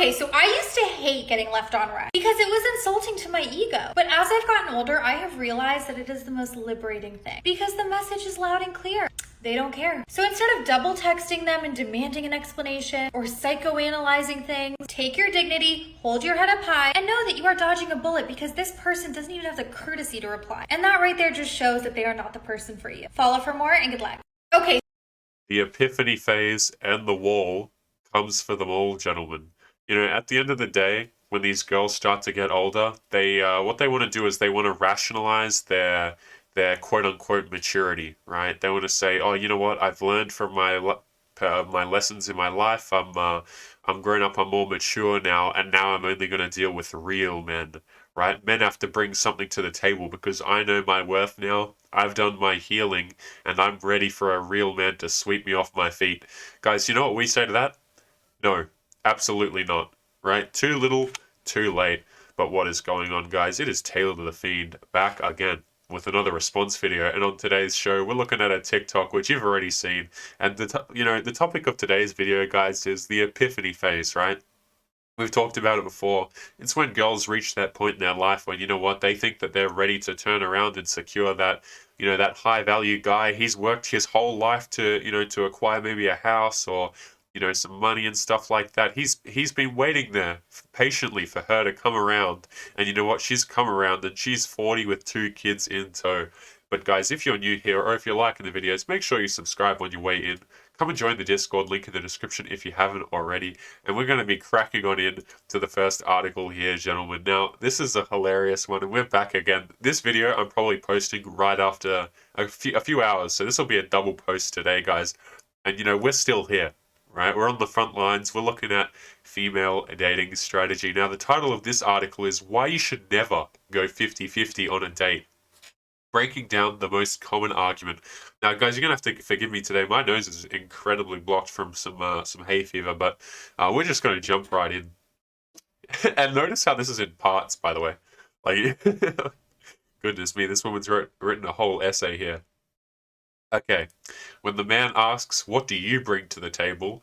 Okay, so I used to hate getting left on red because it was insulting to my ego. But as I've gotten older, I have realized that it is the most liberating thing because the message is loud and clear. They don't care. So instead of double texting them and demanding an explanation or psychoanalyzing things, take your dignity, hold your head up high, and know that you are dodging a bullet because this person doesn't even have the courtesy to reply. And that right there just shows that they are not the person for you. Follow for more and good luck. Okay. The epiphany phase and the wall comes for them all, gentlemen. You know, at the end of the day, when these girls start to get older, they what they want to do is they want to rationalize their quote unquote maturity, right? They want to say, oh, you know what? I've learned from my lessons in my life. I'm grown up. I'm more mature now, and now I'm only going to deal with real men, right? Men have to bring something to the table because I know my worth now. I've done my healing, and I'm ready for a real man to sweep me off my feet. Guys, you know what we say to that? No, absolutely not. Right? Too little, too late. But what is going on, guys? It is Taylor the Fiend back again with another response video. And on today's show, we're looking at a TikTok which you've already seen. And the topic of today's video, guys, is the epiphany phase, right? We've talked about it before. It's when girls reach that point in their life when, you know what, they think that they're ready to turn around and secure that, you know, that high value guy. He's worked his whole life to, you know, to acquire maybe a house or, you know, some money and stuff like that. He's been waiting there patiently for her to come around. And you know what? She's come around and she's 40 with 2 kids in tow. But guys, if you're new here or if you're liking the videos, make sure you subscribe on your way in. Come and join the Discord, link in the description if you haven't already. And we're going to be cracking on in to the first article here, gentlemen. Now, this is a hilarious one, and we're back again. This video I'm probably posting right after a few hours, so this will be a double post today, guys. And, you know, we're still here, right? We're on the front lines. We're looking at female dating strategy. Now, the title of this article is Why You Should Never Go 50-50 on a Date. Breaking down the most common argument. Now, guys, you're gonna have to forgive me today. My nose is incredibly blocked from some hay fever, but we're just gonna jump right in. And notice how this is in parts, by the way. Like, goodness me, this woman's written a whole essay here. Okay, when the man asks, "What do you bring to the table?"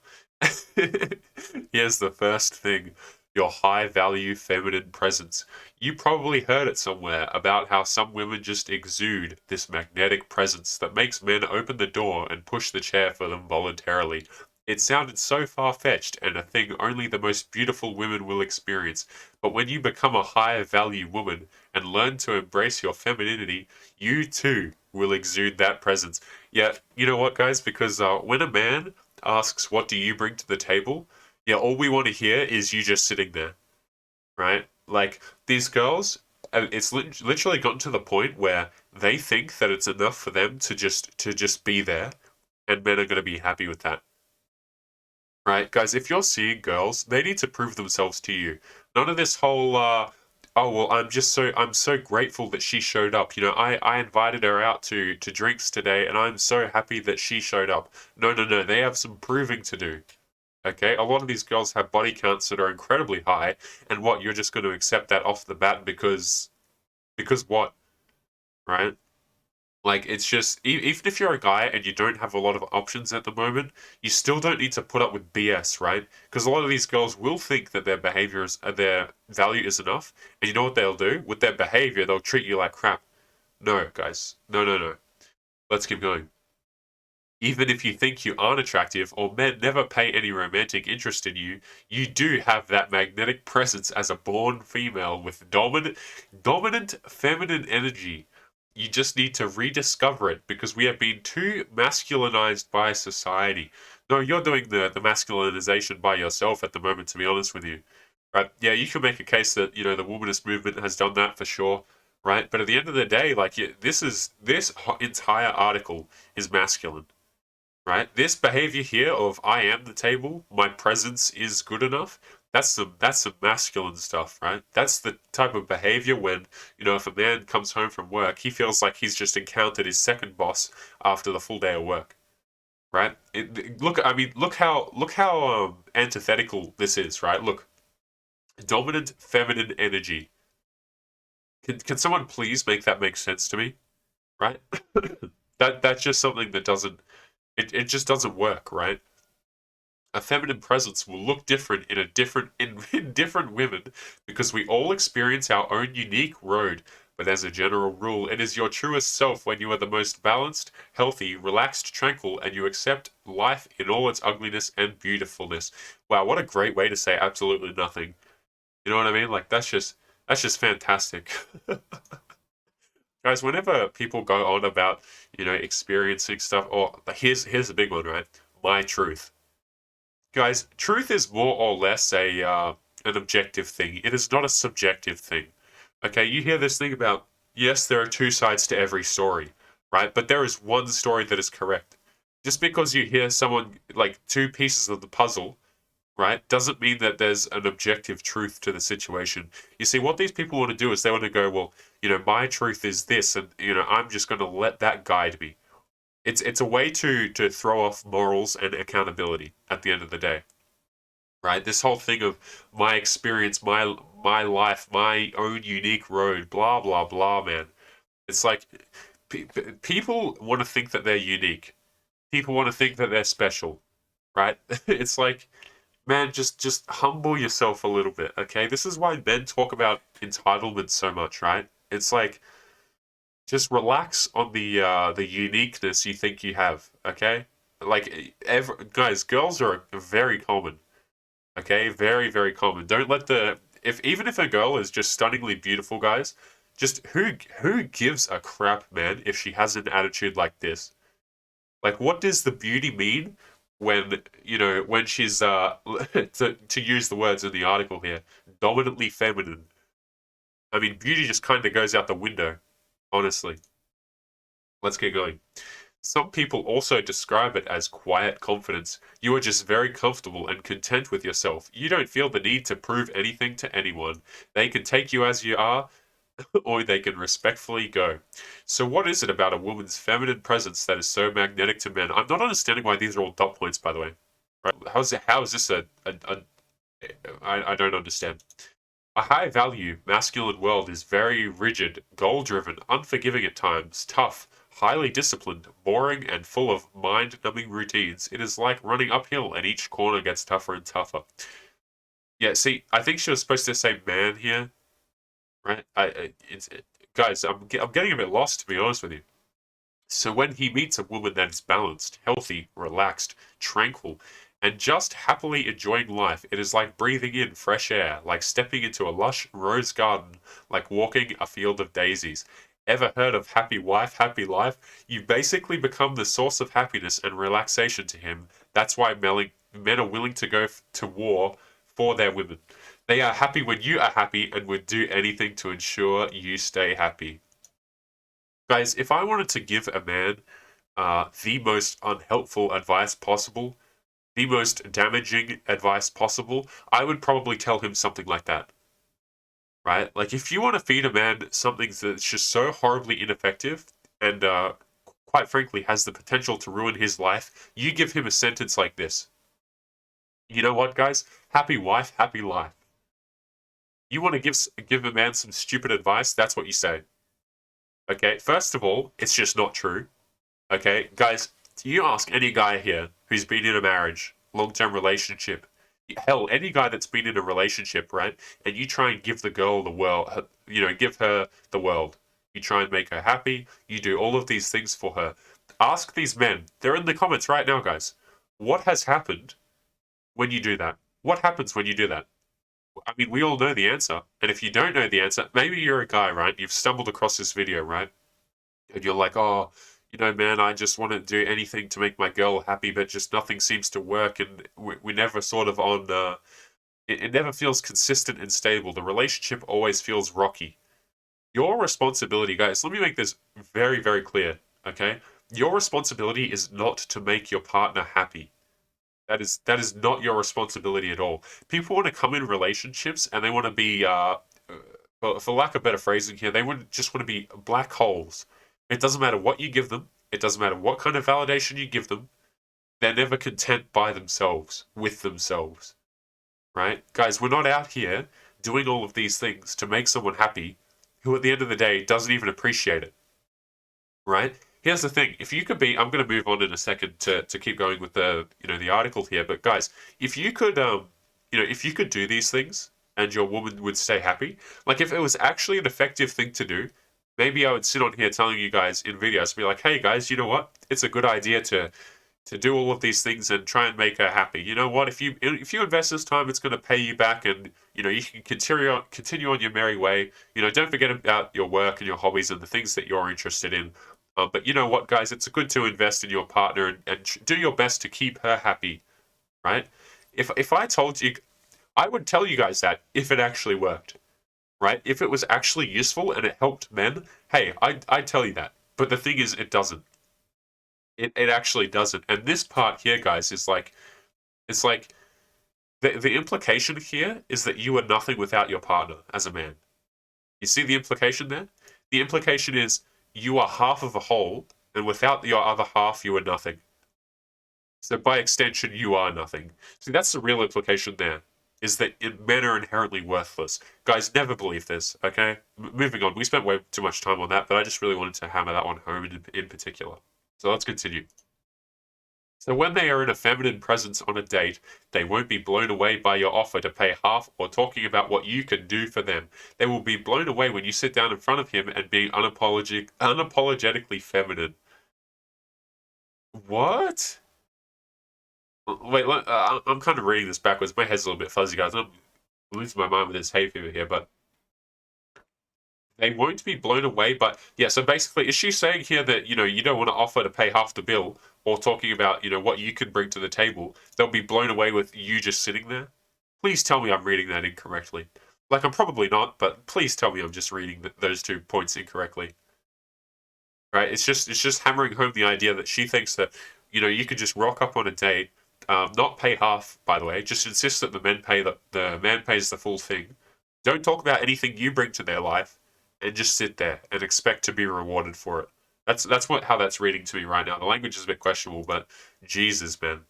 Here's the first thing. Your high-value feminine presence. You probably heard it somewhere about how some women just exude this magnetic presence that makes men open the door and push the chair for them voluntarily. It sounded so far-fetched and a thing only the most beautiful women will experience. But when you become a higher-value woman and learn to embrace your femininity, you too will exude that presence. Yeah, you know what, guys? Because when a man asks, "What do you bring to the table?" yeah, all we want to hear is you just sitting there, right? Like, these girls, it's literally gotten to the point where they think that it's enough for them to just be there, and men are going to be happy with that. Right, guys, if you're seeing girls, they need to prove themselves to you. None of this whole, oh, well, I'm so grateful that she showed up. You know, I invited her out to drinks today, and I'm so happy that she showed up. No, no, no, they have some proving to do. Okay, a lot of these girls have body counts that are incredibly high, and what, you're just going to accept that off the bat because what, right? Like, it's just, even if you're a guy and you don't have a lot of options at the moment, you still don't need to put up with BS, right? Because a lot of these girls will think that their behavior is, their value is enough, and you know what they'll do? With their behavior, they'll treat you like crap. No, guys. No, no, no. Let's keep going. Even if you think you aren't attractive or men never pay any romantic interest in you, you do have that magnetic presence as a born female with dominant feminine energy. You just need to rediscover it because we have been too masculinized by society. No, you're doing the masculinization by yourself at the moment, to be honest with you. Right? Yeah, you can make a case that, you know, the womanist movement has done that for sure. Right? But at the end of the day, like, this entire article is masculine. Right? This behavior here of I am the table, my presence is good enough, that's some masculine stuff, right? That's the type of behavior when, you know, if a man comes home from work, he feels like he's just encountered his second boss after the full day of work. Right? I mean, look how antithetical this is, right? Look, dominant feminine energy. Can someone please make that make sense to me? Right? That's just something that doesn't it just doesn't work, right? A feminine presence will look different in different women because we all experience our own unique road. But as a general rule, it is your truest self when you are the most balanced, healthy, relaxed, tranquil, and you accept life in all its ugliness and beautifulness. Wow, what a great way to say absolutely nothing. You know what I mean? Like that's just fantastic. Guys, whenever people go on about, experiencing stuff, or here's a big one, right? My truth. Guys, truth is more or less an objective thing. It is not a subjective thing. Okay, you hear this thing about, yes, there are two sides to every story, right? But there is one story that is correct. Just because you hear someone like two pieces of the puzzle, right, doesn't mean that there's an objective truth to the situation. You see, what these people want to do is they want to go, well, my truth is this, and I'm just going to let that guide me. It's a way to throw off morals and accountability at the end of the day, right? This whole thing of my experience, my life, my own unique road, blah blah blah, man. It's like people want to think that they're unique. People want to think that they're special, right? It's like, man, just humble yourself a little bit, okay? This is why men talk about entitlement so much, right? It's like, just relax on the uniqueness you think you have, okay? Like, guys, girls are very common, okay? Very, very common. Don't let if even if a girl is just stunningly beautiful, guys, just who gives a crap, man, if she has an attitude like this? Like, what does the beauty mean when, when she's to use the words in the article here, dominantly feminine? I mean, beauty just kind of goes out the window, honestly. Let's get going. Some people also describe it as quiet confidence. You are just very comfortable and content with yourself. You don't feel the need to prove anything to anyone. They can take you as you are, or they can respectfully go. So, what is it about a woman's feminine presence that is so magnetic to men? I'm not understanding why these are all dot points, by the way. Right? How is this I don't understand. A high value, masculine world is very rigid, goal driven, unforgiving at times, tough, highly disciplined, boring, and full of mind numbing routines. It is like running uphill, and each corner gets tougher and tougher. Yeah, see, I think she was supposed to say man here, right? Guys, I'm getting a bit lost, to be honest with you. So when he meets a woman that is balanced, healthy, relaxed, tranquil, and just happily enjoying life, it is like breathing in fresh air, like stepping into a lush rose garden, like walking a field of daisies. Ever heard of happy wife, happy life? You basically become the source of happiness and relaxation to him. That's why men are willing to go to war for their women. They are happy when you are happy and would do anything to ensure you stay happy. Guys, if I wanted to give a man the most unhelpful advice possible, the most damaging advice possible, I would probably tell him something like that, right? Like, if you want to feed a man something that's just so horribly ineffective and, quite frankly, has the potential to ruin his life, you give him a sentence like this. You know what, guys? Happy wife, happy life. You want to give a man some stupid advice? That's what you say. Okay, first of all, it's just not true. Okay, guys, you ask any guy here who's been in a marriage, long-term relationship, hell, any guy that's been in a relationship, right? And you try and give the girl the world, give her the world. You try and make her happy. You do all of these things for her. Ask these men. They're in the comments right now, guys. What has happened when you do that? What happens when you do that? I mean, we all know the answer. And if you don't know the answer, maybe you're a guy, right? You've stumbled across this video, right? And you're like, oh, man, I just want to do anything to make my girl happy, but just nothing seems to work, and we never sort of on. It never feels consistent and stable. The relationship always feels rocky. Your responsibility, guys. Let me make this very, very clear. Okay, your responsibility is not to make your partner happy. That is not your responsibility at all. People want to come in relationships and they want to be, for lack of better phrasing here, they would just want to be black holes. It doesn't matter what you give them. It doesn't matter what kind of validation you give them. They're never content by themselves, with themselves, right? Guys, we're not out here doing all of these things to make someone happy who at the end of the day doesn't even appreciate it, right? here's the thing. If you could be, I'm going to move on in a second to keep going with the, the article here. But guys, if you could, if you could do these things and your woman would stay happy, like if it was actually an effective thing to do, maybe I would sit on here telling you guys in videos, be like, hey guys, you know what? It's a good idea to do all of these things and try and make her happy. You know what? If you invest this time, it's going to pay you back, and you can continue on your merry way. Don't forget about your work and your hobbies and the things that you're interested in. But you know what, guys? It's good to invest in your partner and do your best to keep her happy, right? If I told you, I would tell you guys that if it actually worked, right? If it was actually useful and it helped men, hey, I'd tell you that. But the thing is, it doesn't. It actually doesn't. And this part here, guys, is like, it's like the implication here is that you are nothing without your partner as a man. You see the implication there? The implication is you are half of a whole, and without your other half, you are nothing. So by extension, you are nothing. See, that's the real implication there, is that men are inherently worthless. Guys, never believe this, okay? Moving on. We spent way too much time on that, but I just really wanted to hammer that one home in particular. So let's continue. So when they are in a feminine presence on a date, they won't be blown away by your offer to pay half or talking about what you can do for them. They will be blown away when you sit down in front of him and being unapologetically feminine. What? Wait, I'm kind of reading this backwards. My head's a little bit fuzzy, guys. I'm losing my mind with this hay fever here, but they won't be blown away. But yeah, so basically, is she saying here that you don't want to offer to pay half the bill, or talking about what you can bring to the table? They'll be blown away with you just sitting there. Please tell me I'm reading that incorrectly. Like I'm probably not, but please tell me I'm just reading those 2 points incorrectly. Right? It's just hammering home the idea that she thinks that you could just rock up on a date. Not pay half, by the way. Just insist that the man pays the full thing. Don't talk about anything you bring to their life, and just sit there and expect to be rewarded for it. That's how that's reading to me right now. The language is a bit questionable, but Jesus, man,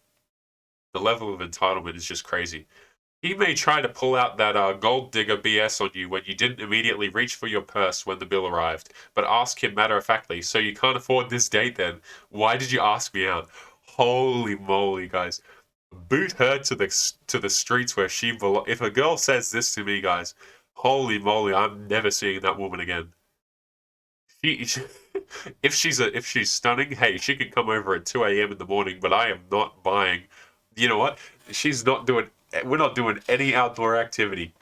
the level of entitlement is just crazy. He may try to pull out that gold digger BS on you when you didn't immediately reach for your purse when the bill arrived, but ask him matter-of-factly, so you can't afford this date then? Why did you ask me out? Holy moly, guys. Boot her to the streets where she belongs. If a girl says this to me, guys, holy moly, I'm never seeing that woman again. She, if she's stunning, hey, she can come over at 2 a.m. in the morning, but I am not buying. You know what? She's not doing. We're not doing any outdoor activity.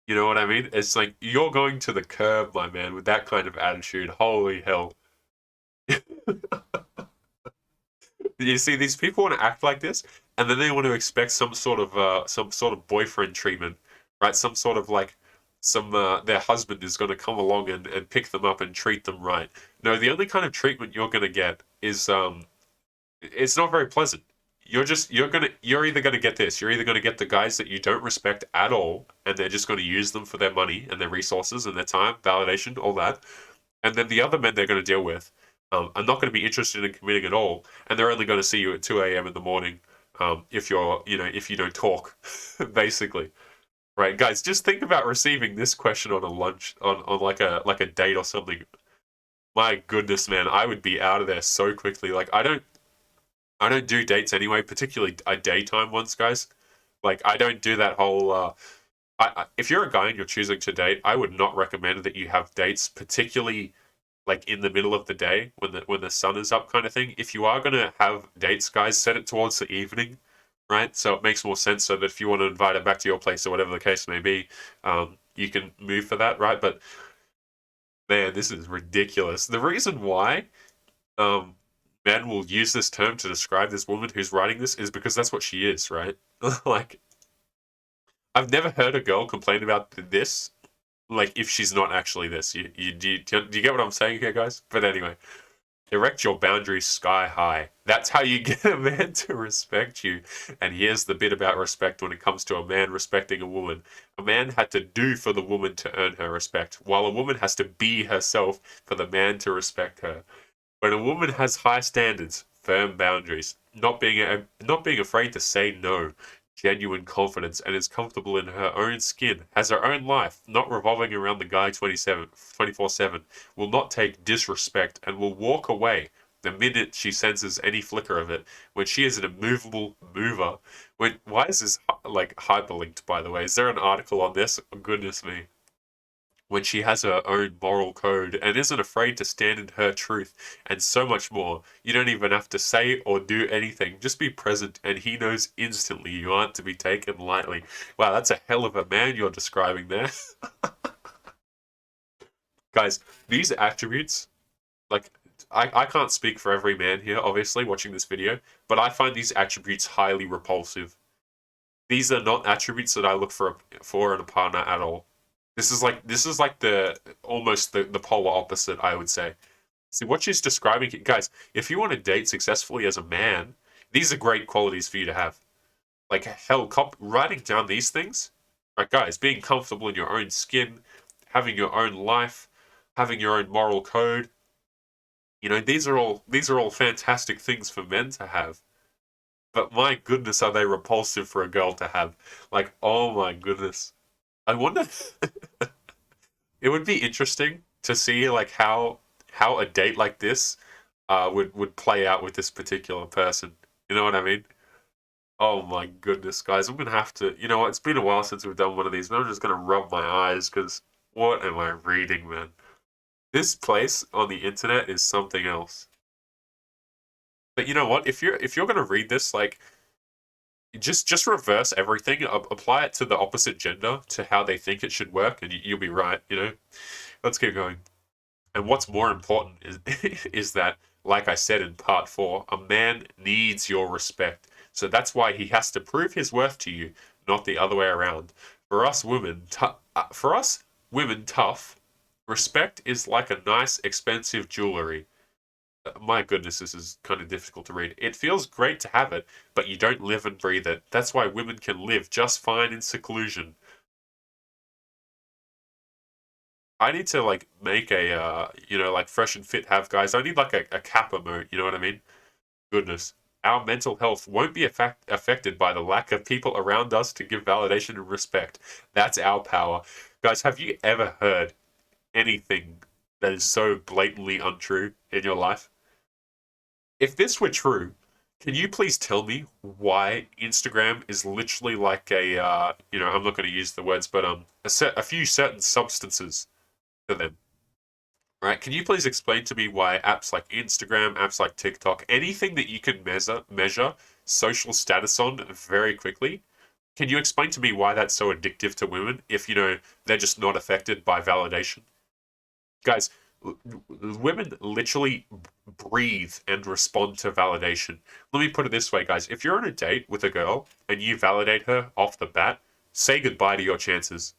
You know what I mean? It's like you're going to the curb, my man, with that kind of attitude. Holy hell! You see, these people want to act like this, and then they want to expect some sort of boyfriend treatment, right? Some sort of like their husband is going to come along and pick them up and treat them right. No, the only kind of treatment you're going to get is it's not very pleasant. You're either gonna get this. You're either gonna get the guys that you don't respect at all, and they're just gonna use them for their money and their resources and their time, validation, all that. And then the other men they're gonna deal with are not gonna be interested in committing at all, and they're only gonna see you at 2 a.m. in the morning if if you don't talk, basically. Right, guys, just think about receiving this question on a lunch on like a date or something. My goodness, man, I would be out of there so quickly. Like I don't do dates anyway, particularly daytime ones, guys. Like I don't do that whole. If you're a guy and you're choosing to date, I would not recommend that you have dates, particularly like in the middle of the day when the sun is up, kind of thing. If you are gonna have dates, guys, set it towards the evening, right? So it makes more sense. So that if you want to invite her back to your place or whatever the case may be, you can move for that, right? But man, this is ridiculous. The reason why. Um, Men will use this term to describe this woman who's writing this is because that's what she is, right? Like, I've never heard a girl complain about this, like, if she's not actually this. Do you get what I'm saying here, guys? But anyway, erect your boundaries sky high. That's how you get a man to respect you. And here's the bit about respect when it comes to a man respecting a woman. A man had to do for the woman to earn her respect, while a woman has to be herself for the man to respect her. When a woman has high standards, firm boundaries, not being afraid to say no, genuine confidence and is comfortable in her own skin, has her own life, not revolving around the guy 24/7, will not take disrespect and will walk away the minute she senses any flicker of it. When she is an immovable mover. Why is this like hyperlinked, by the way? Is there an article on this? Oh, goodness me. When she has her own moral code and isn't afraid to stand in her truth, and so much more. You don't even have to say or do anything, just be present, and he knows instantly you aren't to be taken lightly. Wow, that's a hell of a man you're describing there. Guys, these attributes, like, I can't speak for every man here, obviously, watching this video, but I find these attributes highly repulsive. These are not attributes that I look for in a partner at all. This is like the almost the polar opposite, I would say. See what she's describing, guys. If you want to date successfully as a man, these are great qualities for you to have. Like hell, writing down these things, right, guys? Being comfortable in your own skin, having your own life, having your own moral code. You know, these are all fantastic things for men to have. But my goodness, are they repulsive for a girl to have? Like, oh my goodness. I wonder. It would be interesting to see like how a date like this would play out with this particular person. You know what I mean? Oh my goodness, guys! I'm gonna have to. You know what? It's been a while since we've done one of these, but I'm just gonna rub my eyes because what am I reading, man? This place on the internet is something else. But you know what? If you're gonna read this, like just reverse everything, apply it to the opposite gender, to how they think it should work, and you'll be right. You know. Let's keep going. And what's more important is is that, like I said in part 4, a man needs your respect. So that's why he has to prove his worth to you, not the other way around. For us women tough, respect is like a nice expensive jewelry. My goodness, this is kind of difficult to read. It feels great to have it, but you don't live and breathe it. That's why women can live just fine in seclusion. I need to like make a like fresh and fit have, guys. I need like a kappa mode, you know what I mean? Goodness. Our mental health won't be affected by the lack of people around us to give validation and respect. That's our power. Guys, have you ever heard anything that is so blatantly untrue in your life? If this were true, can you please tell me why Instagram is literally like I'm not going to use the words, but a few certain substances to them? Right? Can you please explain to me why apps like Instagram, apps like TikTok, anything that you can measure social status on very quickly, can you explain to me why that's so addictive to women if they're just not affected by validation? Guys, women literally breathe and respond to validation. Let me put it this way, guys. If you're on a date with a girl and you validate her off the bat, say goodbye to your chances.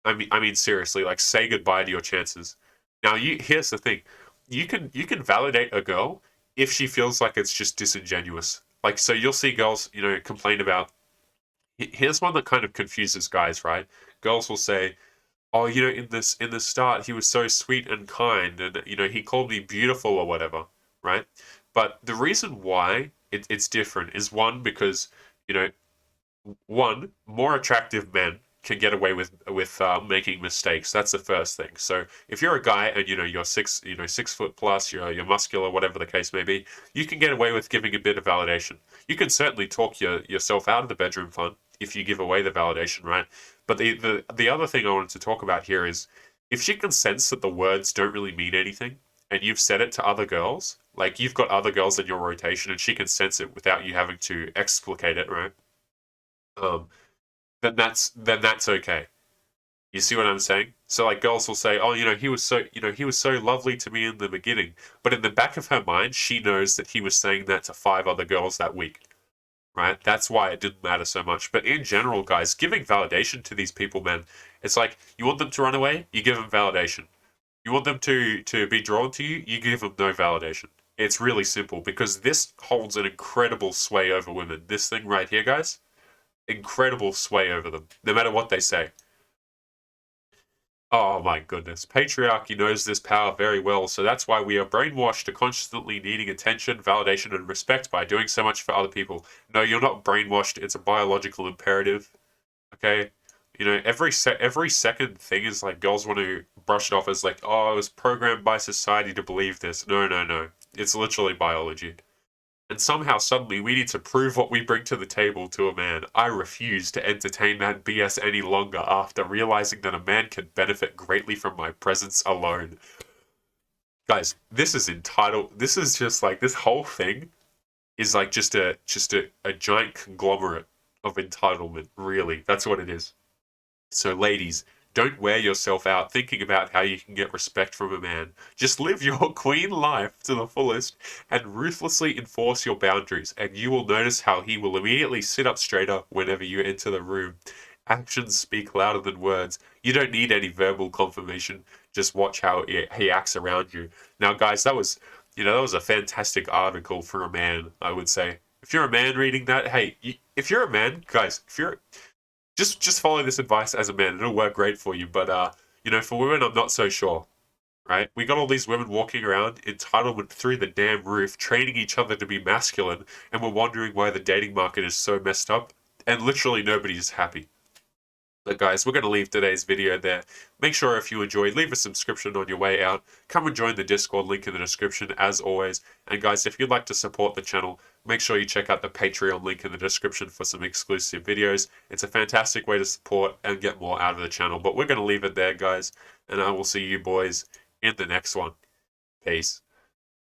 I mean seriously, like say goodbye to your chances. Now, here's the thing: you can validate a girl if she feels like it's just disingenuous. Like, so you'll see girls, complain about. Here's one that kind of confuses guys, right? Girls will say, "Oh, in the start, he was so sweet and kind, and he called me beautiful or whatever," right? But the reason why it's different is one because you know one, more attractive men can get away with making mistakes. That's the first thing. So if you're a guy and you're 6 foot plus, you're muscular, whatever the case may be, you can get away with giving a bit of validation. You can certainly talk yourself out of the bedroom fun if you give away the validation, right? But the other thing I wanted to talk about here is if she can sense that the words don't really mean anything, and you've said it to other girls, like you've got other girls in your rotation, and she can sense it without you having to explicate it, right? Um, then that's okay. You see what I'm saying? So like girls will say, "Oh, he was so lovely to me in the beginning," but in the back of her mind, she knows that he was saying that to 5 other girls that week, right? That's why it didn't matter so much. But in general, guys, giving validation to these people, man, it's like you want them to run away, you give them validation. You want them to be drawn to you, you give them no validation. It's really simple because this holds an incredible sway over women. This thing right here, guys, incredible sway over them, no matter what they say. Oh my goodness. Patriarchy knows this power very well, so that's why we are brainwashed to constantly needing attention, validation, and respect by doing so much for other people. No, you're not brainwashed. It's a biological imperative. Okay? You know, every second thing is like girls want to brush it off as like, oh, I was programmed by society to believe this. No, no, no. It's literally biology. And somehow, suddenly, we need to prove what we bring to the table to a man. I refuse to entertain that BS any longer after realizing that a man can benefit greatly from my presence alone. Guys, this is entitled. This is just like this whole thing is like just a giant conglomerate of entitlement. Really, that's what it is. So, ladies, don't wear yourself out thinking about how you can get respect from a man. Just live your queen life to the fullest and ruthlessly enforce your boundaries, and you will notice how he will immediately sit up straighter whenever you enter the room. Actions speak louder than words. You don't need any verbal confirmation. Just watch how he acts around you. Now, guys, that was a fantastic article for a man, I would say. If you're a man reading that, hey, if you're a man, guys, if you're just follow this advice as a man. It'll work great for you. But for women, I'm not so sure. Right? We got all these women walking around, entitlement through the damn roof, training each other to be masculine, and we're wondering why the dating market is so messed up, and literally nobody's happy. But guys, we're going to leave today's video there. Make sure if you enjoyed, leave a subscription on your way out. Come and join the Discord link in the description as always. And guys, if you'd like to support the channel, make sure you check out the Patreon link in the description for some exclusive videos. It's a fantastic way to support and get more out of the channel. But we're going to leave it there, guys. And I will see you boys in the next one. Peace.